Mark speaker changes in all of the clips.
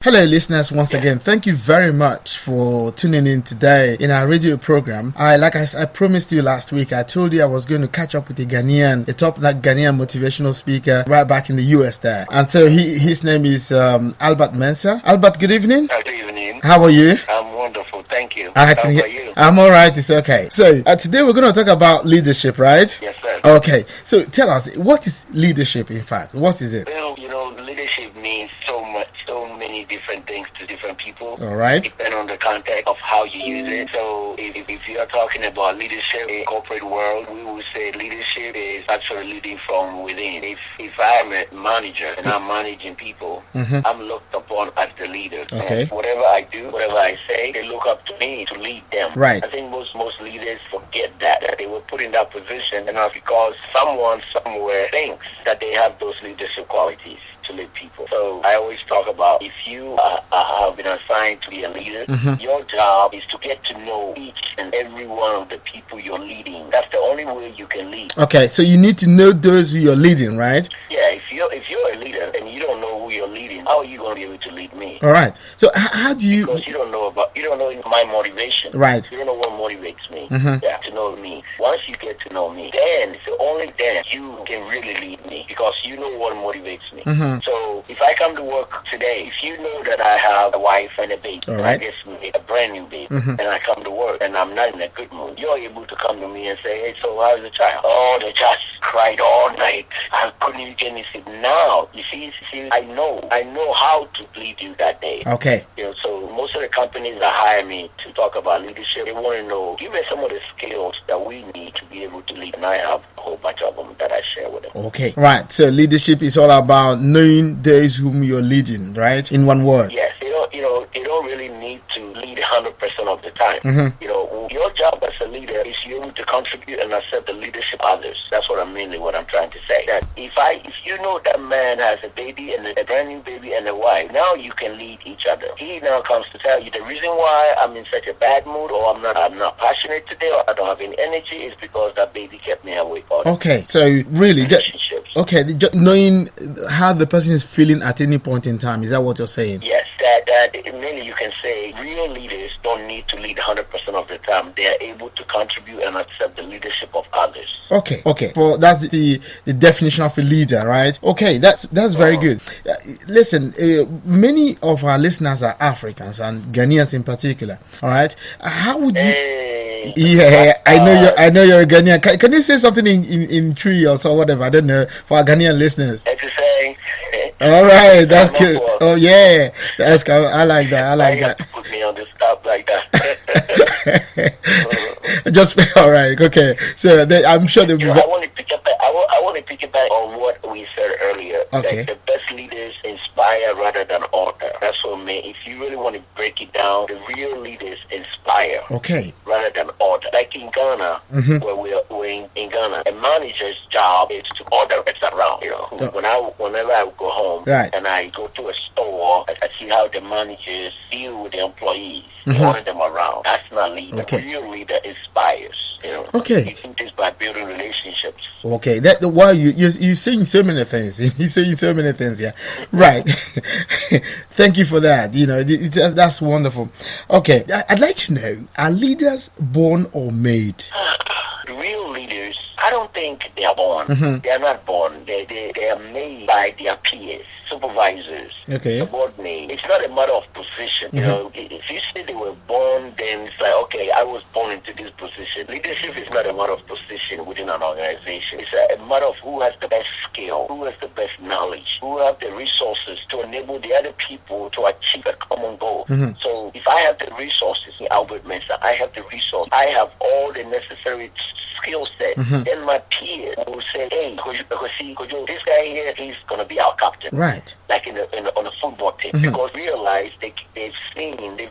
Speaker 1: Hello listeners, once again, thank you very much for tuning in today in our radio program. I promised you last week, I told you I was going to catch up with a top Ghanaian motivational speaker right back in the US there. And so his name is Albert Mensah. Albert, good evening.
Speaker 2: Good evening.
Speaker 1: How are you?
Speaker 2: I'm wonderful, thank you.
Speaker 1: How
Speaker 2: about you?
Speaker 1: I'm all right, it's okay. So today we're going to talk about leadership, right?
Speaker 2: Yes, sir.
Speaker 1: Okay, so tell us, what is leadership in fact? What is it?
Speaker 2: Well, leadership means so many different things to different people.
Speaker 1: All right.
Speaker 2: Depending on the context of how you use it. So if you are talking about leadership in the corporate world, we would say leadership is actually leading from within. If I'm a manager and I'm managing people, I'm looked upon as the leader.
Speaker 1: Okay.
Speaker 2: And whatever I do, whatever I say, they look up to me to lead them.
Speaker 1: Right.
Speaker 2: I think most leaders forget that they were put in that position, and not because someone somewhere thinks that they have those leadership qualities to lead people. So I always talk about, if you have been assigned to be a leader, your job is to get to know each and every one of the people you're leading. That's the only way you can lead.
Speaker 1: Okay, so you need to know those who you're leading, right?
Speaker 2: Yeah, if you're a leader and you don't know who you're leading, how are you going to be able to lead me?
Speaker 1: All right. So how do you?
Speaker 2: Because you don't know my motivation.
Speaker 1: Right.
Speaker 2: You don't know what motivates me. Yeah, to know me. Once you get to know me, then it's only then you can really lead me, because you know what motivates me. So if I come to work today, if you know that I have a wife and a baby,
Speaker 1: all
Speaker 2: and
Speaker 1: right,
Speaker 2: I get a brand new baby, and I come to work and I'm not in a good mood, you're able to come to me and say, hey, so how's the child? Oh, the child cried all night. I couldn't even get any sleep. Now, you see, I know how to lead you that day.
Speaker 1: Okay.
Speaker 2: So most of the companies that hire me to talk about leadership, they want to know, give me some of the skills that we need to be able to lead, and I have a whole bunch of them that I share with them.
Speaker 1: Okay. Right. So leadership is all about knowing those whom you're leading, right? In one word.
Speaker 2: Yes. You don't really need to lead 100% of the time. Your job as a leader is you able to contribute and accept the leadership of others. That's what I'm trying to say. That if you know that man has a baby and a brand new baby and a wife, now you can lead each other. He now comes to tell you the reason why I'm in such a bad mood, or I'm not passionate today, or I don't have any energy, is because that baby kept me awake all day.
Speaker 1: Okay, so really, just knowing how the person is feeling at any point in time, is that what you're saying?
Speaker 2: Yes, that mainly you can say real leaders don't need to lead 100% of the time. They are able to contribute and accept the leadership of others. Okay.
Speaker 1: For that's the definition of a leader, right? Okay, that's very good. Listen, many of our listeners are Africans, and Ghanaians in particular. All right, how would you? Yeah, I know you're a Ghanaian. Can you say something in Tree or so, whatever? I don't know, for our Ghanaian listeners. All right, that's good. Oh yeah, that's good. I like that.
Speaker 2: Put me on the spot like that.
Speaker 1: Just all right. Okay, so I'm sure they'll be.
Speaker 2: I want to pick up on what we said earlier.
Speaker 1: Okay.
Speaker 2: That the best leaders inspire rather than order. That's what me. If you really want to break it down, the real leaders inspire.
Speaker 1: Okay.
Speaker 2: Rather than order. Like in Ghana, where we're in Ghana, a manager's job is to order it around. Whenever I go home,
Speaker 1: right,
Speaker 2: and I go to a store, I see how the managers deal with the employees. Order them around. That's not leader.
Speaker 1: Okay.
Speaker 2: Real leader inspires.
Speaker 1: Okay.
Speaker 2: You think this by building relationships.
Speaker 1: Okay. You're saying so many things. You're saying so many things. Yeah. Right. Thank you for that. That's wonderful. Okay. I'd like to know: are leaders born or made?
Speaker 2: Real leaders, I don't think they are born. They are not born. They are made by their peers, supervisors, subordinates. It's not a matter of position. If you say they were born, then it's like, okay, I was born into this position. Leadership is not a matter of position within an organization. It's a matter of who has the best skill, who has the best knowledge, who have the resources to enable the other people to achieve a common goal. So if I have the resources, Albert Mensah, I have the resource, I have all the necessary skill set, then my peer will say, hey, Kojo, this guy here, he's going to be our captain.
Speaker 1: Right.
Speaker 2: Like on a football team. Because realize they've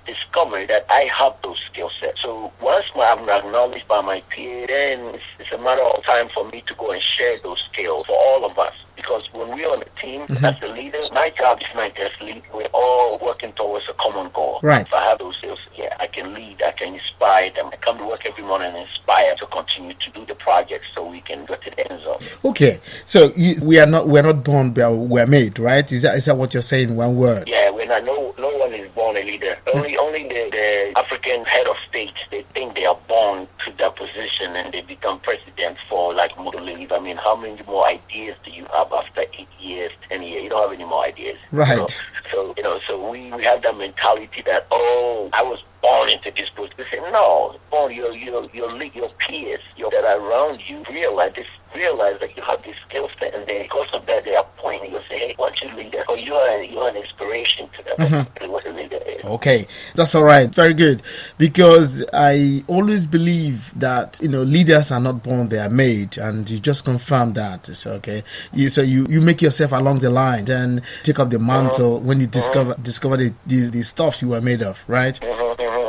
Speaker 2: discovered that I have those skill sets. So once I'm acknowledged by my peer, then it's a matter of time for me to go and share those skills for all of us. Because when we're on a team, as the leader, my job is not just lead. We're all working towards a common goal.
Speaker 1: Right.
Speaker 2: If I have those skills, I can lead, I can inspire them. I come to work every morning and inspire to continue to do the project so we can go to the end zone.
Speaker 1: Okay. So we're not born, we're made, right? Is that what you're saying in one word?
Speaker 2: Yeah, we're not. No no one is born a leader. Only the African head of state, they think they are born to that position and they become president for like to leave. I mean, how many more ideas do you have after 8 years, 10 years? You don't have any more ideas.
Speaker 1: Right.
Speaker 2: So we have that mentality that, oh, I was born into this position. No, born your peers that are around you realize that you have this skill set, and then because of that they are pointing you, say, hey, why don't you leader? Or you're an inspiration to them. That's what a leader is.
Speaker 1: Okay, that's all right. Very good. Because I always believe that leaders are not born, they are made, and you just confirm that. So okay, you make yourself along the line and take up the mantle when you discover the stuff you were made of, right?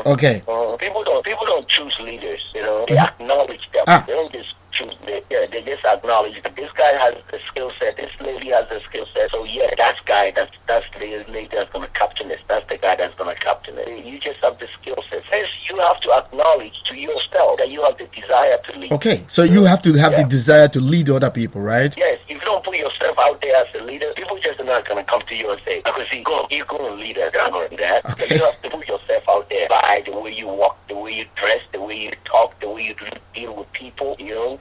Speaker 1: Okay.
Speaker 2: People don't choose leaders. They acknowledge them. They don't just choose. They just acknowledge that this guy has a skill set. This lady has a skill set. So yeah, that's the lady that's going to captain this. That's the guy that's going to captain it. You just have the skill set. First, you have to acknowledge to yourself that you have the desire to lead.
Speaker 1: Okay, so you have to have the desire to lead other people, right?
Speaker 2: Yes. If you don't put yourself out there as a leader, people just are not going to come to you and say, because you're going to lead us. They're not going to do that.
Speaker 1: Okay.
Speaker 2: So you have to put yourself out there by the way you walk, the way you dress, the way you talk, the way you deal with people.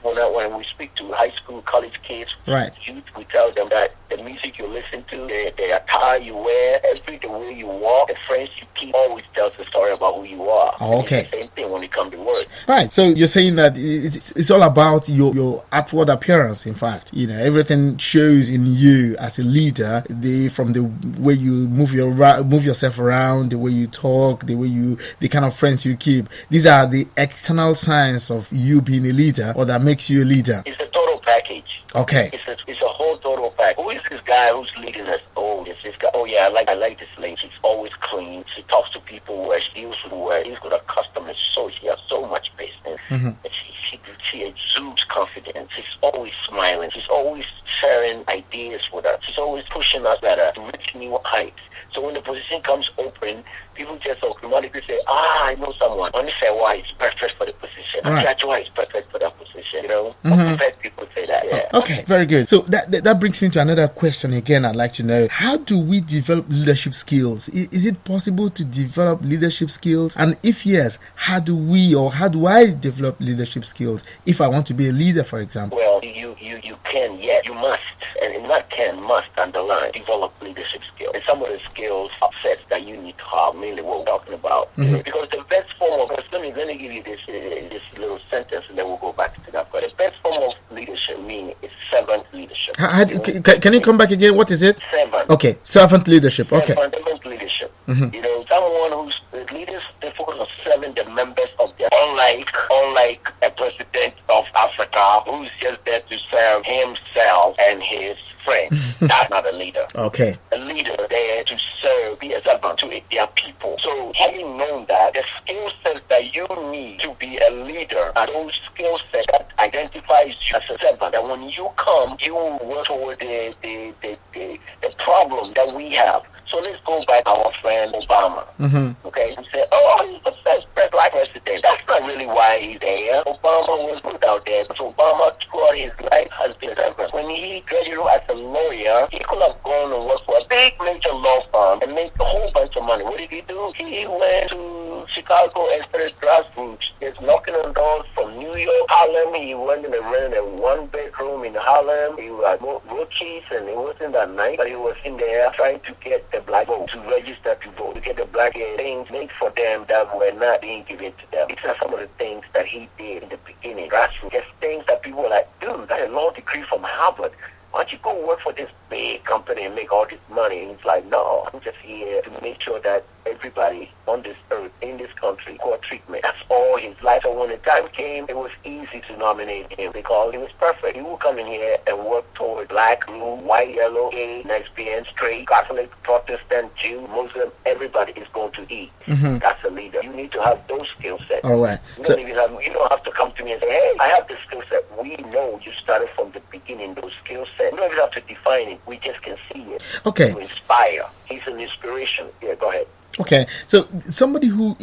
Speaker 2: When we speak to high school, college kids,
Speaker 1: right,
Speaker 2: youth, we tell them that the music you listen to, the attire you wear, the way you walk, the friends you keep, always tells a story about who you are.
Speaker 1: Oh, okay.
Speaker 2: It's the same thing when it comes to work.
Speaker 1: Right. So you're saying that it's all about your outward appearance. In fact, everything shows in you as a leader. From the way you move yourself around, the way you talk, the kind of friends you keep. These are the external signs of you being a leader, or that makes you a leader.
Speaker 2: It's a total package.
Speaker 1: Okay.
Speaker 2: It's a whole total package. Who is this guy who's leading us? Oh, it's this guy. Oh yeah, I like this lady. She's always clean. She talks to people where she deals with where she's got a customer. So she has so much business. She exudes confidence. She's always smiling. She's always sharing ideas with us. She's always pushing us better to reach new heights. So when the position comes open, people just automatically say, I know someone. Only say why it's perfect for the position.
Speaker 1: Right.
Speaker 2: That's why it's perfect for that position. People say that. Yeah.
Speaker 1: Okay, very good. So that brings me to another question again. I'd like to know, how do we develop leadership skills? Is it possible to develop leadership skills? And if yes, how do I develop leadership skills if I want to be a leader, for example?
Speaker 2: Well, you can, yes, you must, and not can, must underline, develop leadership skills. And some of the skills, sets that you need to have, mainly what we're talking about. Because the best form of, let me give you this little sentence, and then we'll go back to that. But the best form of leadership, meaning, is servant leadership.
Speaker 1: Can you come back again? What is it?
Speaker 2: Servant.
Speaker 1: Okay, servant leadership. Okay.
Speaker 2: Servant leadership. Someone who's leaders, they focus on serving the members of their, unlike a president of Africa who's just there to serve himself and his friends. That's not a leader.
Speaker 1: Okay.
Speaker 2: A leader there to serve, be a servant to their people. So having known that, the skill sets that you need to be a leader are those skill sets that identifies you as a servant. And when you come, you work toward the problem that we have. So let's go back to our friend Obama. Okay, we say, oh, he's the first black president. That's not really why he's there. Obama was put out there, but Obama throughout his life has been a servant. When he graduated as a lawyer, he could have gone and worked for a big major law firm and made a whole bunch of money. What did he do? He went to Chicago and started grassroots. He's knocking on doors from New York, Harlem. He went and rented a one-bedroom in Harlem. He had rookies, and it wasn't that nice, but he was in there trying to get the black vote, to register to vote, to get the black things made for them that were not being given to them. These are some of the things that he did in the beginning, grassroots. Just things that people were like, dude, that's a law degree from Harvard. Why don't you go work for this big company and make all this money? And he's like, no, I'm just here to make sure that everybody on this earth, in this country, got treatment. That's all his life. So when the time came, it was easy to nominate him because he was perfect. He would come in here and work toward black, blue, white, yellow, gay, lesbian, straight, Catholic, Protestant, Jew, Muslim. Everybody is going to eat. That's a leader. You need to have those skill sets.
Speaker 1: All right.
Speaker 2: You don't have to come to me and say, hey, I have this skill set. We know you started from the beginning, those skill sets. We don't even have to define it. We just can see it.
Speaker 1: Okay.
Speaker 2: To inspire. He's an inspiration. Yeah, go ahead.
Speaker 1: Okay, so somebody who,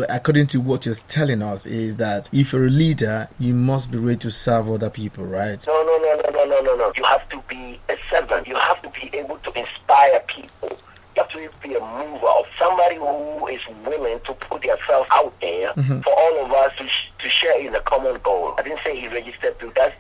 Speaker 1: according to what you're telling us, is that if you're a leader, you must be ready to serve other people, right?
Speaker 2: No. You have to be a servant. You have to be able to inspire people. You have swiftly a mover, of somebody who is willing to put themselves out there for all of us to share in a common goal. I didn't say he registered to, that's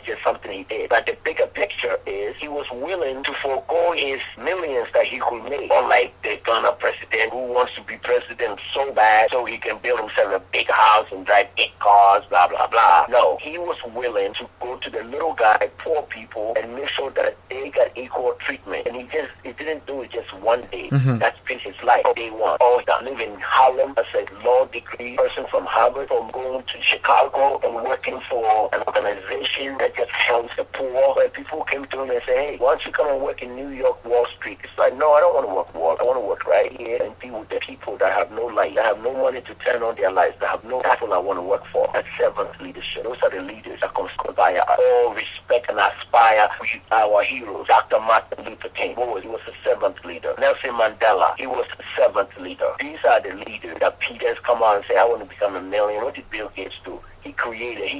Speaker 2: just something he did. But the bigger picture is he was willing to forego his millions that he could make. Unlike the Ghana president who wants to be president so bad so he can build himself a big house and drive big cars, blah, blah, blah. No, he was willing to go to the little guy, poor people, and make sure that they got equal treatment. And he didn't do it just one day. That's been his life. Day one. All that. Live in Harlem as a law degree person from Harvard, from going to Chicago and working for an organization that just helps the poor. Where people came to him and say, hey, why don't you come and work in New York, Wall Street? It's like, no, I don't want to work Wall. I want to work right here and be with the people that have no light, that have no money to turn on their lives, that have no people I want to work for. That's servant leadership. Those are the leaders that comes by all respect and aspire to our heroes. Dr. Martin Luther King, he was a servant leader. Nelson Mandela, he was a servant leader. These are the leaders that Peters come out and say, I want to become a millionaire. What did Bill Gates do? He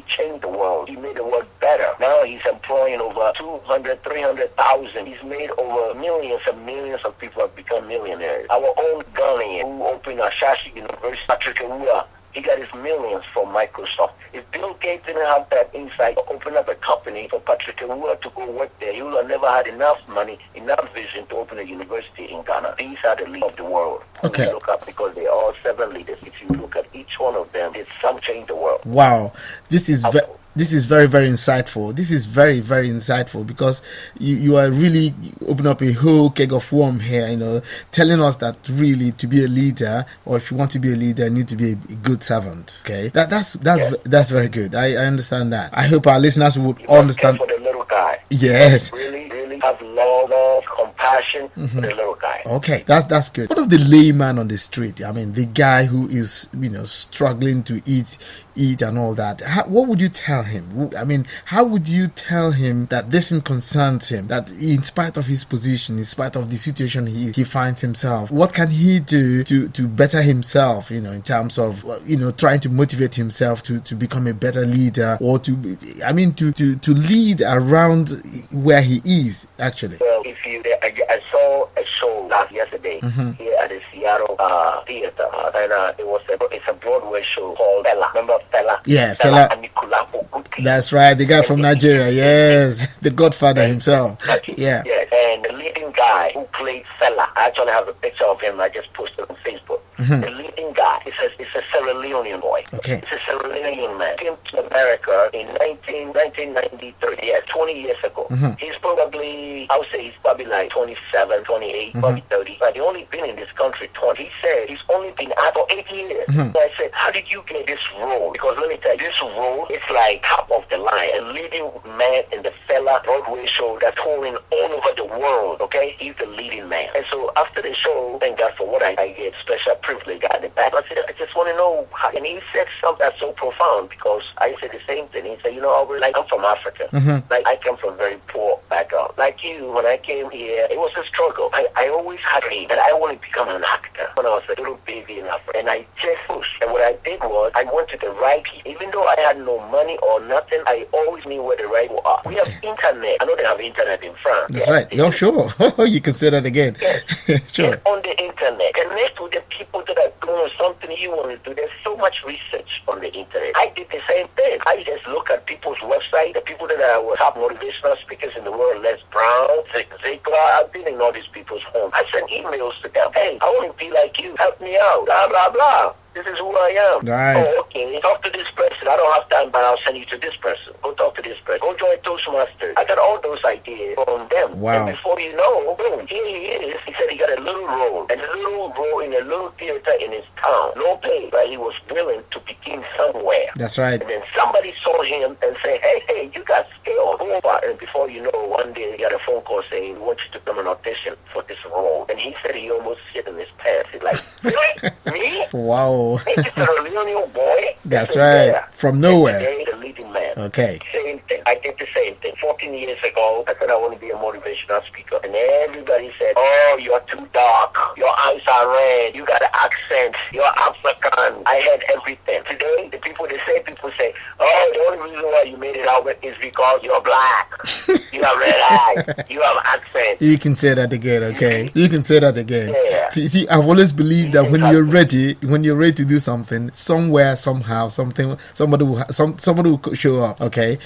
Speaker 2: changed the world. He made the world better. Now he's employing over 200, 300,000. He's made over millions and millions of people have become millionaires. Our own Ghanaian who opened Ashashi University, Patrick Awuah, he got his millions from Microsoft. If Bill Gates didn't have that insight to open up a company for Patrick Awuah to go work there, he would have never had enough money, enough vision to open a university in Ghana. These are the leaders of the world.
Speaker 1: Okay.
Speaker 2: Look up because they are all 7 leaders. If you look at each one of them, it's some change the world.
Speaker 1: Wow, this is very, very insightful. This is very, very insightful because you are really opening up a whole keg of worms here, telling us that really to be a leader, or if you want to be a leader, you need to be a good servant. Okay, that's very good. I understand that. I hope our listeners would understand.
Speaker 2: For the little guy.
Speaker 1: Yes.
Speaker 2: Really have love, compassion for the little guy.
Speaker 1: Okay, that's good. What of the layman on the street? I mean, the guy who is struggling to eat and all that. What would you tell him? I mean, how would you tell him that this concerns him? That in spite of his position, in spite of the situation he finds himself, what can he do to better himself? In terms of trying to motivate himself to become a better leader, or to lead around where he is actually.
Speaker 2: Well, I saw a show yesterday here at the Seattle theater, and it's a Broadway show called Fela. Remember Fela?
Speaker 1: Yeah, Fela. That's right, the guy from Nigeria. Yes, the Godfather himself. Yeah.
Speaker 2: Yes, and the leading guy who played Fela, I actually have a picture of him. I just posted on Facebook. The leading guy is a Sierra Leonean boy.
Speaker 1: Okay.
Speaker 2: It's a Sierra Leonean man. He came to America in 1993. Yeah, 20 years ago. He's probably, I would say he's probably like 27, 28, probably 30. But he only been in this country 20. He said he's only been out for 8 years. So I said, how did you get this role? Because let me tell you, this role is like top of the line. A leading man in the Fela Broadway show that's touring all over the world. Okay, he's the leading man. And so after the show, thank God for what I get special privilege at the back. I said, I just want to know how. And he said something that's so profound because I said the same thing. He said, I'm from Africa. Like I come from a very poor background. Like you, when I came here, it was a struggle. I always had a dream that I want to become an actor when I was a little baby in Africa. And I just pushed. And what I did was I went to the right people. Even though I had no money or nothing, I always knew where the right people are. We have internet. I know they have internet in France.
Speaker 1: That's right. You're sure. You can say that again.
Speaker 2: Yes.
Speaker 1: Sure.
Speaker 2: Get on the internet. Connect with the people that are doing something you want to do. There's so much research on the internet. I did the same thing. I just look at people's website, the people that are top motivational speakers in the world, Les Brown, Ziegler. I've been in all these people's homes. I sent emails to them. Hey, I want to be like you. Help me out. Blah, blah, blah. This is who I am.
Speaker 1: Right.
Speaker 2: Oh, okay. Talk to this person. I don't have time, but I'll send you to this person. Go talk to this person. Go join Toastmasters. I got all those ideas from them.
Speaker 1: Wow.
Speaker 2: And before you know, boom, here he is. He said he got a little role. And a little role in a little theater in his town. No pay, but he was willing to begin somewhere.
Speaker 1: That's right.
Speaker 2: And then somebody saw him and said, hey, you got skill. Go over. And before you know, one day he got a phone call saying, we want you to come and audition for this role. And he said he almost shit in his pants. He's like, really? Me?
Speaker 1: Wow.
Speaker 2: He's a Leonel boy.
Speaker 1: That's right.
Speaker 2: Yeah.
Speaker 1: From nowhere.
Speaker 2: Today, the leading man.
Speaker 1: Okay.
Speaker 2: Same thing. I did the same thing. 14 years ago, I said I want to be a motivational speaker. And everybody said, oh, you're too dark. Your eyes got red, you got an accent, you're African. I had everything. Today, people say, oh, the only reason why you made it out is because you're black. You have red eyes. You have accent.
Speaker 1: You can say that again, okay? You can say that again. Yeah. See, I've always believed that when you're ready to do something, somewhere, somehow, somebody will show up, okay?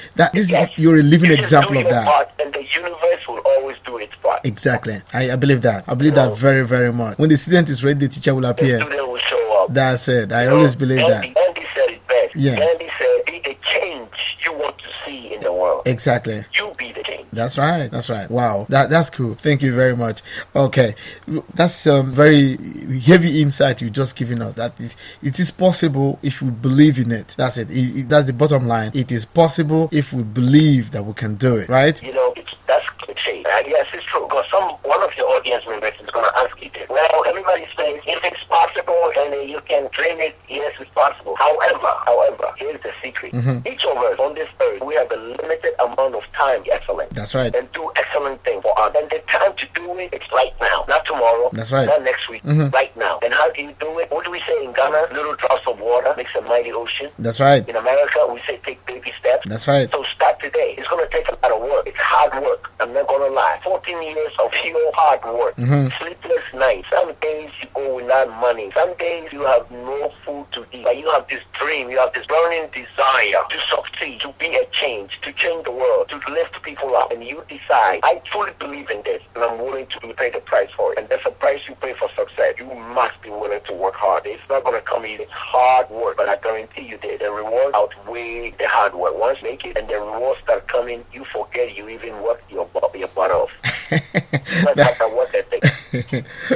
Speaker 1: You're a living example of that.
Speaker 2: Part, and the universe will always do its part.
Speaker 1: Exactly. I believe that. I believe that very, very much. When the student is ready, the teacher will appear.
Speaker 2: The student will show up.
Speaker 1: That's it. I always believe that.
Speaker 2: Andy said it best.
Speaker 1: Yes.
Speaker 2: Andy said, be the change you want to see in the world.
Speaker 1: Exactly.
Speaker 2: You be the change.
Speaker 1: That's right. Wow. That's cool. Thank you very much. Okay. That's very heavy insight you just given us. That it is possible if we believe in it. That's it. That's the bottom line. It is possible if we believe that we can do it. Right?
Speaker 2: That's cliche. Yes, it's true. Because one of your audience members is going to ask you this. Well, everybody says if it's possible and you can claim it, yes, it's possible. However, here's the secret. Each of us on this earth, we have a limited amount of time to be excellent.
Speaker 1: That's right.
Speaker 2: And do excellent things for us. And the time to do it, it's right now. Not tomorrow.
Speaker 1: That's right.
Speaker 2: Not next week. Right now. And how do you do it? What do we say in Ghana? Little drops of water makes a mighty ocean.
Speaker 1: That's right.
Speaker 2: In America, we say take baby steps.
Speaker 1: That's right.
Speaker 2: So start today. It's going to take a lot of work. It's hard work. I'm not going to lie. 14 years of pure hard work. Sleepless nights. Some days you go without money. Some days you have no food to eat. But you have this dream. You have this burning desire to succeed, to be a change, to change the world, to lift people up. And you decide, I truly believe in this, and I'm willing to pay the price for it. And that's a price you pay for success. You must be willing to work hard. It's not going to come easy. It's hard work, but I guarantee you the reward outweigh the hard work. Once you make it and the rewards start coming, you forget you even worked your butt off.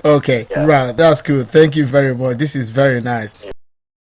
Speaker 2: Okay,
Speaker 1: yeah. Right, that's good. Thank you very much. This is very nice.
Speaker 2: Yeah.